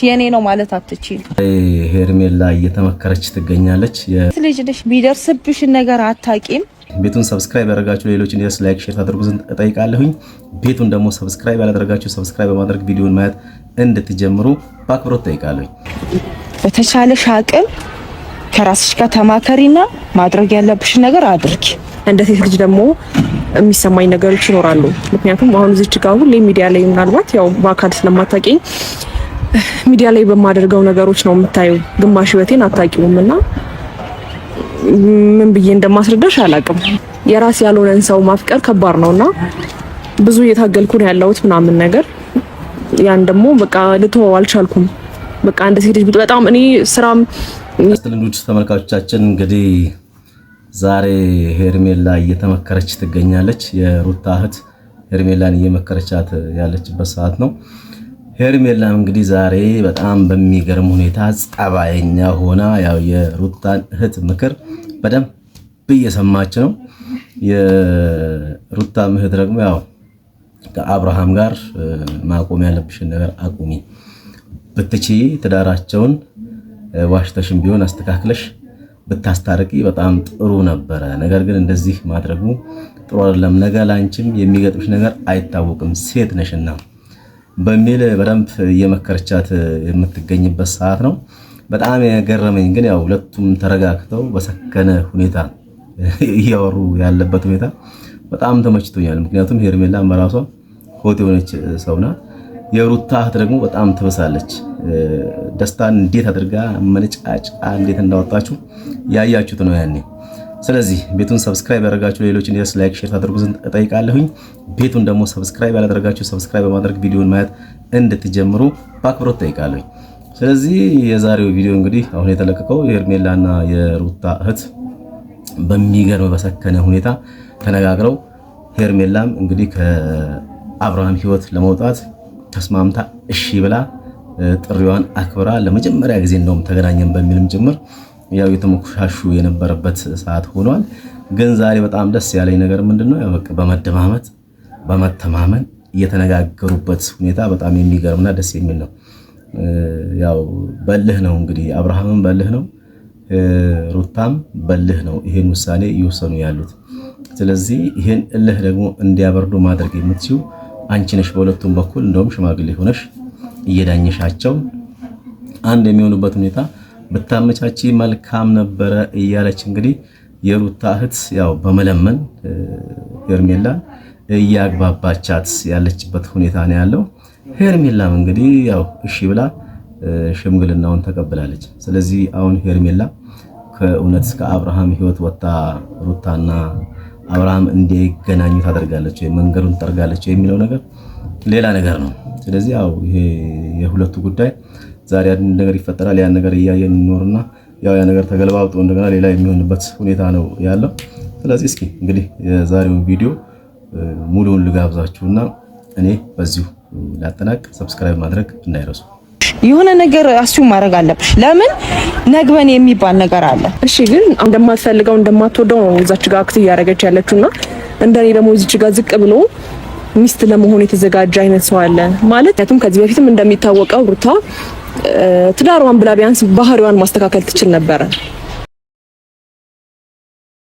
የኔ ነው ማለት አትችል። ሄርሜላ እየተመከረች ትገኛለች። ልጅ ነሽ ቢደርስብሽ ነገር አታቂም። ቤቱን ሰብስክራይብ ያደረጋችሁ ሌሎች እንዲደርስ ላይክ ሼር ታደርጉ ዘንድ እጠይቃለሁኝ። ቤቱን ደግሞ ሰብስክራይብ ያላደረጋችሁ ሰብስክራይብ በማድረግ ቪዲዮውን ማየት እንድትጀምሩ በአክብሮት እጠይቃለሁኝ። በተቻለሽ አቅም ከራስሽ ጋር ተማከሪና ማድረግ ያለብሽ ነገር አድርጊ። እንደ ሴት ልጅ ደግሞ የሚሰማኝ ነገሮች ይኖራሉ። ምክንያቱም አሁን እዚች ጋር ሁሌ ሚዲያ ላይ ምናልባት ያው በአካል ስለማታውቂኝ ሚዲያ ላይ በማደርገው ነገሮች ነው የምታዩ። ግማሽ ህይወቴን አታውቂውምና ምን ብዬ እንደማስረዳሽ አላውቅም። የራስ ያልሆነን ሰው ማፍቀር ከባድ ነውና ብዙ እየታገልኩ ነው ያለሁት ምናምን ነገር ያን ደግሞ በቃ ልተወው አልቻልኩም። በቃ እንደ ሴት ልጅ በጣም እኔ ስራም አስተልንዶች ተመልካቾቻችን እንግዲህ ዛሬ ሄርሜላ እየተመከረች ትገኛለች። የሩታ እህት ሄርሜላን እየመከረቻት ያለችበት ሰዓት ነው። ሄርሜላም እንግዲህ ዛሬ በጣም በሚገርም ሁኔታ ጸባየኛ ሆና ያው የሩታን እህት ምክር በደንብ እየሰማች ነው። የሩታ እህት ደግሞ ያው ከአብርሃም ጋር ማቆም ያለብሽን ነገር አቁሚ፣ ብትቺ ትዳራቸውን ዋሽተሽም ቢሆን አስተካክለሽ ብታስታርቂ በጣም ጥሩ ነበረ። ነገር ግን እንደዚህ ማድረጉ ጥሩ አይደለም። ነገ ላንቺም የሚገጥምሽ ነገር አይታወቅም፣ ሴት ነሽና በሚል በደንብ እየመከረቻት የምትገኝበት ሰዓት ነው። በጣም የገረመኝ ግን ያው ሁለቱም ተረጋግተው በሰከነ ሁኔታ እያወሩ ያለበት ሁኔታ በጣም ተመችቶኛል። ምክንያቱም ሄርሜላ በራሷ ሆት የሆነች ሰው ናት። የሩታ እህት ደግሞ በጣም ትበሳለች። ደስታን እንዴት አድርጋ መነጫጫ እንዴት እንዳወጣችሁ ያያችሁት ነው ያኔ። ስለዚህ ቤቱን ሰብስክራይብ ያደረጋችሁ ሌሎች እንዲደርስ ላይክ ሼር ታደርጉ ዘንድ እጠይቃለሁኝ። ቤቱን ደግሞ ሰብስክራይብ ያላደረጋችሁ ሰብስክራይብ በማድረግ ቪዲዮውን ማየት እንድትጀምሩ በአክብሮት እጠይቃለሁኝ። ስለዚህ የዛሬው ቪዲዮ እንግዲህ አሁን የተለቀቀው የሄርሜላና የሩታ እህት በሚገርም በሰከነ ሁኔታ ተነጋግረው ሄርሜላም እንግዲህ ከአብርሃም ህይወት ለመውጣት ተስማምታ እሺ ብላ ጥሪዋን አክብራ ለመጀመሪያ ጊዜ እንደውም ተገናኘን በሚልም ጭምር ያው የተመኩሻሹ የነበረበት ሰዓት ሆኗል። ግን ዛሬ በጣም ደስ ያለኝ ነገር ምንድነው ያው በቃ በመደማመጥ በመተማመን እየተነጋገሩበት ሁኔታ በጣም የሚገርምና ደስ የሚል ነው። ያው በልህ ነው እንግዲህ አብርሃምም በልህ ነው፣ ሩታም በልህ ነው ይሄን ውሳኔ እየወሰኑ ያሉት። ስለዚህ ይሄን እልህ ደግሞ እንዲያበርዱ ማድረግ የምትችው አንቺ ነሽ። በሁለቱም በኩል እንደውም ሽማግሌ ሆነሽ እየዳኘሻቸው አንድ የሚሆኑበት ሁኔታ ብታመቻቺ መልካም ነበረ እያለች እንግዲህ የሩታ እህት ያው በመለመን ሄርሜላ እያግባባቻት ያለችበት ሁኔታ ነው ያለው። ሄርሜላም እንግዲህ ያው እሺ ብላ ሽምግልናውን ተቀብላለች። ስለዚህ አሁን ሄርሜላ ከእውነት ከአብርሃም ህይወት ወጣ ሩታና አብርሃም እንዲገናኙ ታደርጋለች ወይ መንገዱን ጠርጋለች የሚለው ነገር ሌላ ነገር ነው። ስለዚህ ያው ይሄ የሁለቱ ጉዳይ ዛሬ አንድ ነገር ይፈጠራል። ያን ነገር እያየን እንኖርና ያው ያ ነገር ተገልባብጦ እንደገና ሌላ የሚሆንበት ሁኔታ ነው ያለው። ስለዚህ እስኪ እንግዲህ የዛሬውን ቪዲዮ ሙሉውን ልጋብዛችሁና እኔ በዚሁ ላጠናቅ። ሰብስክራይብ ማድረግ እንዳይረሱ። የሆነ ነገር አስዩ ማድረግ አለብሽ። ለምን ነግበን የሚባል ነገር አለ። እሺ ግን እንደማትፈልገው እንደማትወደው ነው እዛች ጋር አክት እያደረገች ያለችውና እንደኔ ደግሞ እዚች ጋር ዝቅ ብሎ ሚስት ለመሆን የተዘጋጀ አይነት ሰው አለ ማለት ነው። ከዚህ በፊትም እንደሚታወቀው ሩታ ትዳሯን ብላ ቢያንስ ባህሪዋን ማስተካከል ትችል ነበር።